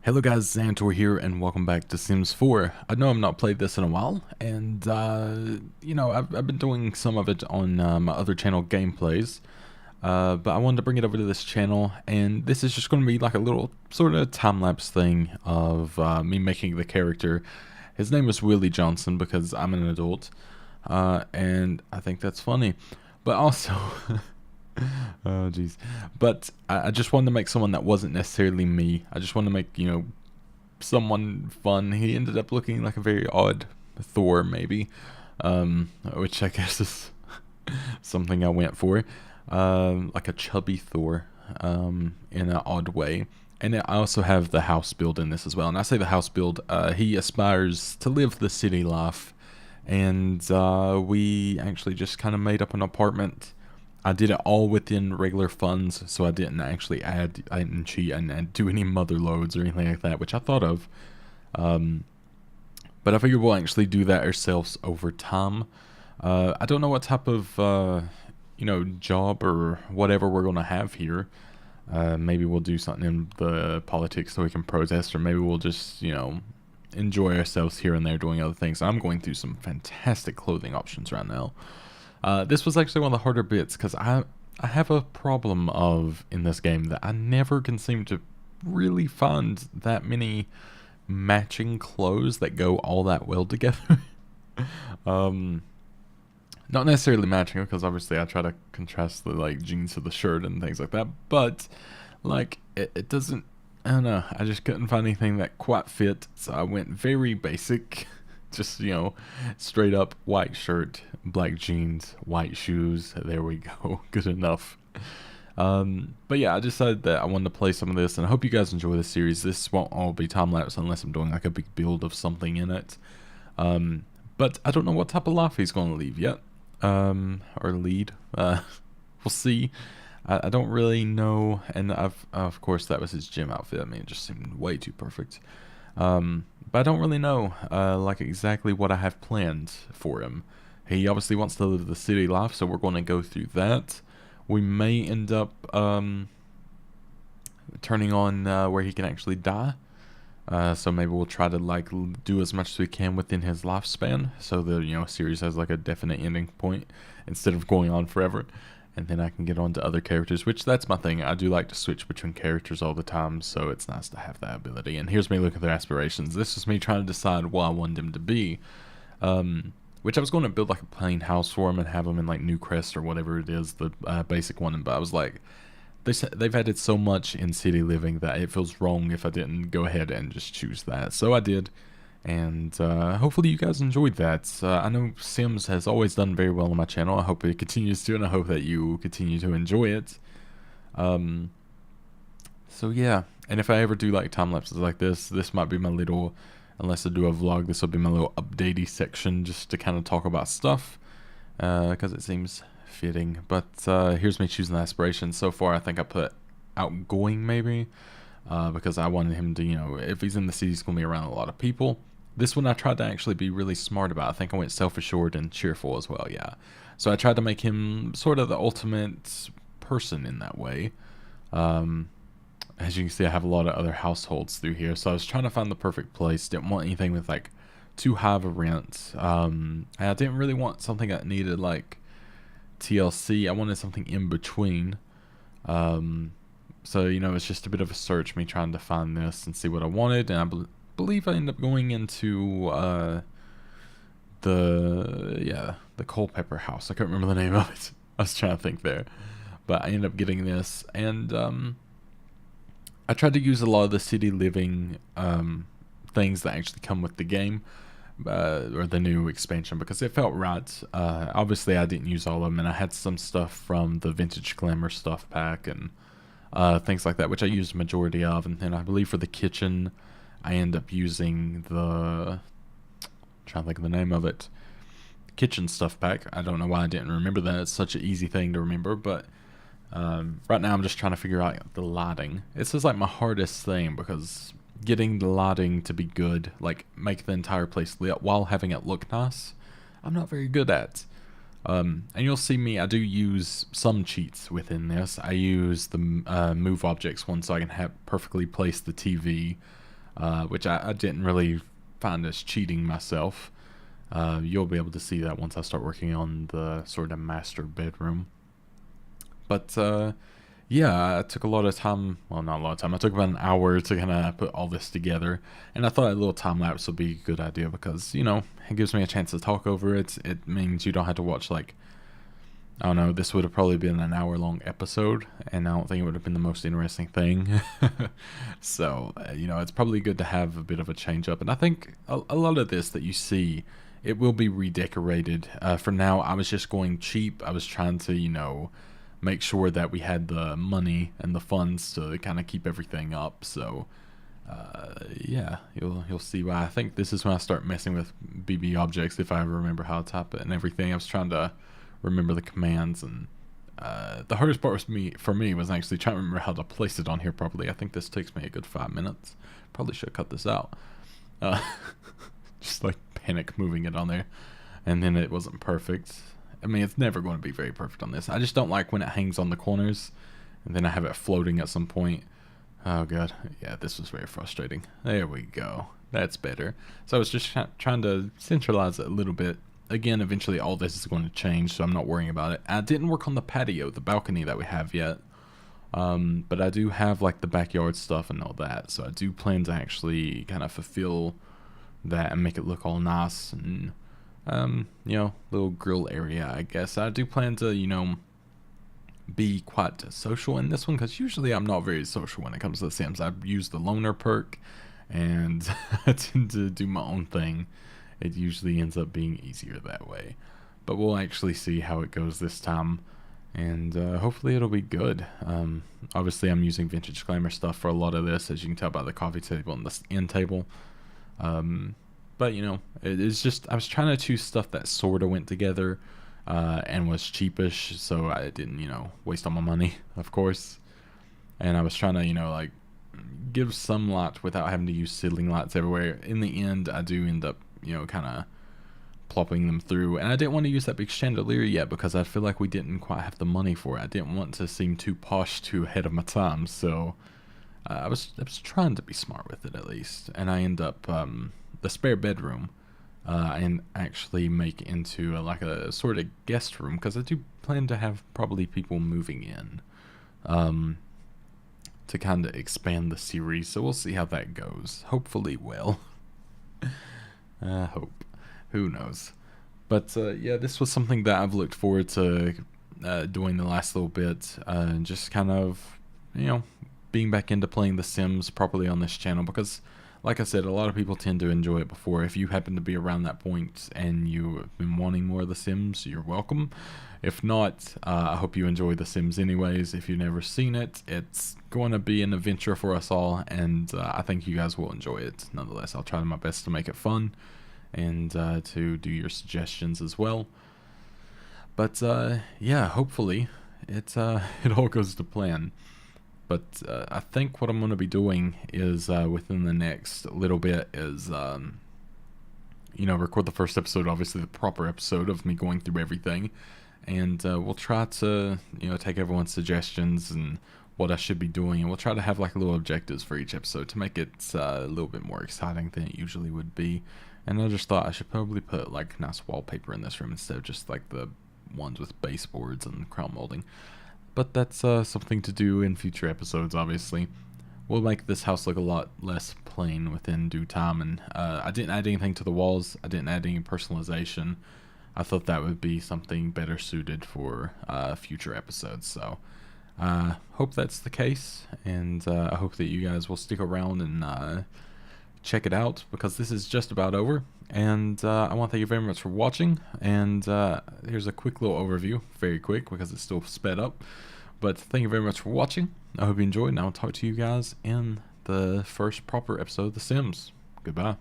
Hello guys, Zanitor here, and welcome back to Sims 4. I know I've not played this in a while, and I've been doing some of it on my other channel, Gameplays, but I wanted to bring it over to this channel, and this is just going to be like a little sort of time-lapse thing of me making the character. His name is Willie Johnson because I'm an adult, and I think that's funny, but also... Oh jeez. But I just wanted to make someone that wasn't necessarily me. I just wanted to make, someone fun. He ended up looking like a very odd Thor, maybe. Which I guess is something I went for. Like a chubby Thor, in an odd way. And I also have the house build in this as well. And I say the house build, he aspires to live the city life. And we actually just kind of made up an apartment. I did it all within regular funds, so I didn't actually I didn't cheat and do any mother loads or anything like that, which I thought of. But I figured we'll actually do that ourselves over time. I don't know what type of, job or whatever we're going to have here. Maybe we'll do something in the politics so we can protest, or maybe we'll just, enjoy ourselves here and there doing other things. I'm going through some fantastic clothing options right now. This was actually one of the harder bits because I have a problem in this game that I never can seem to really find that many matching clothes that go all that well together. Not necessarily matching, because obviously I try to contrast the jeans to the shirt and things like that, but it doesn't, I don't know, I just couldn't find anything that quite fit, so I went very basic. Just, straight up white shirt, black jeans, white shoes. There we go. Good enough. But yeah, I decided that I wanted to play some of this, and I hope you guys enjoy this series. This won't all be time-lapse unless I'm doing like a big build of something in it. But I don't know what type of life he's going to leave yet. Or lead. We'll see. I don't really know. And of course, that was his gym outfit. I mean, it just seemed way too perfect. But I don't really know, exactly what I have planned for him. He obviously wants to live the city life, so we're going to go through that. We may end up, turning on, where he can actually die. So maybe we'll try to, do as much as we can within his lifespan, so the, series has, a definite ending point, instead of going on forever. And then I can get on to other characters, which that's my thing. I do like to switch between characters all the time, so it's nice to have that ability. And here's me looking at their aspirations. This is me trying to decide what I want them to be. Which I was going to build a plain house for them and have them in Newcrest or whatever it is, the basic one. But I was like, they've added so much in city living that it feels wrong if I didn't go ahead and just choose that. So I did. And hopefully you guys enjoyed that. I know Sims has always done very well on my channel. I hope it continues to, and I hope that you continue to enjoy it. So yeah, and if I ever do time lapses like this might be my little, unless I do a vlog, this will be my little updatey section just to kind of talk about stuff, because it seems fitting. But here's me choosing the aspirations. So far I think I put outgoing maybe, because I wanted him to, if he's in the city, he's going to be around a lot of people. This one I tried to actually be really smart about. I think I went self-assured and cheerful as well, yeah. So I tried to make him sort of the ultimate person in that way. As you can see, I have a lot of other households through here, so I was trying to find the perfect place. Didn't want anything with too high of a rent. And I didn't really want something that needed TLC. I wanted something in between. So, it's just a bit of a search, me trying to find this and see what I wanted, and I believe I ended up going into the Culpeper house. I can't remember the name of it. I was trying to think there, but I ended up getting this, and I tried to use a lot of the city living things that actually come with the game, or the new expansion, because it felt right. Obviously I didn't use all of them, and I had some stuff from the Vintage Glamour stuff pack and things like that, which I used a majority of. And then I believe for the kitchen I end up using I'm trying to think of the name of it, kitchen stuff pack. I don't know why I didn't remember that. It's such an easy thing to remember, but right now I'm just trying to figure out the lighting. This is my hardest thing, because getting the lighting to be good, make the entire place lit while having it look nice, I'm not very good at. And you'll see me, I do use some cheats within this. I use the move objects one, so I can have perfectly place the TV which I didn't really find as cheating myself. You'll be able to see that once I start working on the sort of master bedroom. But yeah, I took a lot of time. Well, not a lot of time. I took about an hour to kind of put all this together, and I thought a little time lapse would be a good idea because it gives me a chance to talk over it. It means you don't have to watch like, I don't know. This would have probably been an hour-long episode, and I don't think it would have been the most interesting thing. So it's probably good to have a bit of a change up, and I think a lot of this that you see, it will be redecorated. For now, I was just going cheap. I was trying to make sure that we had the money and the funds to kind of keep everything up. So yeah, you'll see why. I think this is when I start messing with BB objects, if I ever remember how to type it and everything. I was trying to remember the commands, and the hardest part for me was actually trying to remember how to place it on here properly. I think this takes me a good 5 minutes. Probably should cut this out. Just like panic moving it on there, and then it wasn't perfect. I mean, it's never going to be very perfect on this. I just don't like when it hangs on the corners and then I have it floating at some point. Oh god, yeah, this was very frustrating. There we go, that's better. So I was just trying to centralize it a little bit. Again, eventually all this is going to change, so I'm not worrying about it. I didn't work on the patio, the balcony that we have yet, but I do have like the backyard stuff and all that, so I do plan to actually kind of fulfill that and make it look all nice and little grill area, I guess. I do plan to be quite social in this one, because usually I'm not very social when it comes to The Sims. I use the loner perk and I tend to do my own thing. It usually ends up being easier that way, but we'll actually see how it goes this time, and hopefully it'll be good. Obviously I'm using vintage glamour stuff for a lot of this, as you can tell by the coffee table and the end table. But it's just, I was trying to choose stuff that sort of went together and was cheapish, so I didn't waste all my money, of course. And I was trying to like give some light without having to use ceiling lights everywhere. In the end, I do end up kind of plopping them through, and I didn't want to use that big chandelier yet because I feel like we didn't quite have the money for it. I didn't want to seem too posh, too ahead of my time, so I was trying to be smart with it at least. And I end up the spare bedroom and actually make into like a sort of guest room, because I do plan to have probably people moving in to kind of expand the series, so we'll see how that goes. Hopefully well. I hope. Who knows? But yeah, this was something that I've looked forward to doing the last little bit, just kind of being back into playing The Sims properly on this channel, because like I said, a lot of people tend to enjoy it before. If you happen to be around that point and you have been wanting more of The Sims, you're welcome. If not, I hope you enjoy The Sims anyways. If you've never seen it, it's going to be an adventure for us all, and I think you guys will enjoy it. Nonetheless, I'll try my best to make it fun and to do your suggestions as well. But yeah, hopefully it all goes to plan. But I think what I'm going to be doing is within the next little bit is record the first episode, obviously the proper episode of me going through everything, and we'll try to take everyone's suggestions and what I should be doing, and we'll try to have like little objectives for each episode to make it a little bit more exciting than it usually would be. And I just thought I should probably put like nice wallpaper in this room instead of just like the ones with baseboards and crown molding. But that's something to do in future episodes, obviously. We'll make this house look a lot less plain within due time, and I didn't add anything to the walls. I didn't add any personalization. I thought that would be something better suited for future episodes, so hope that's the case, and I hope that you guys will stick around and check it out, because this is just about over. And I want to thank you very much for watching, and here's a quick little overview, very quick because it's still sped up, but thank you very much for watching. I hope you enjoyed, and I'll talk to you guys in the first proper episode of The Sims. Goodbye.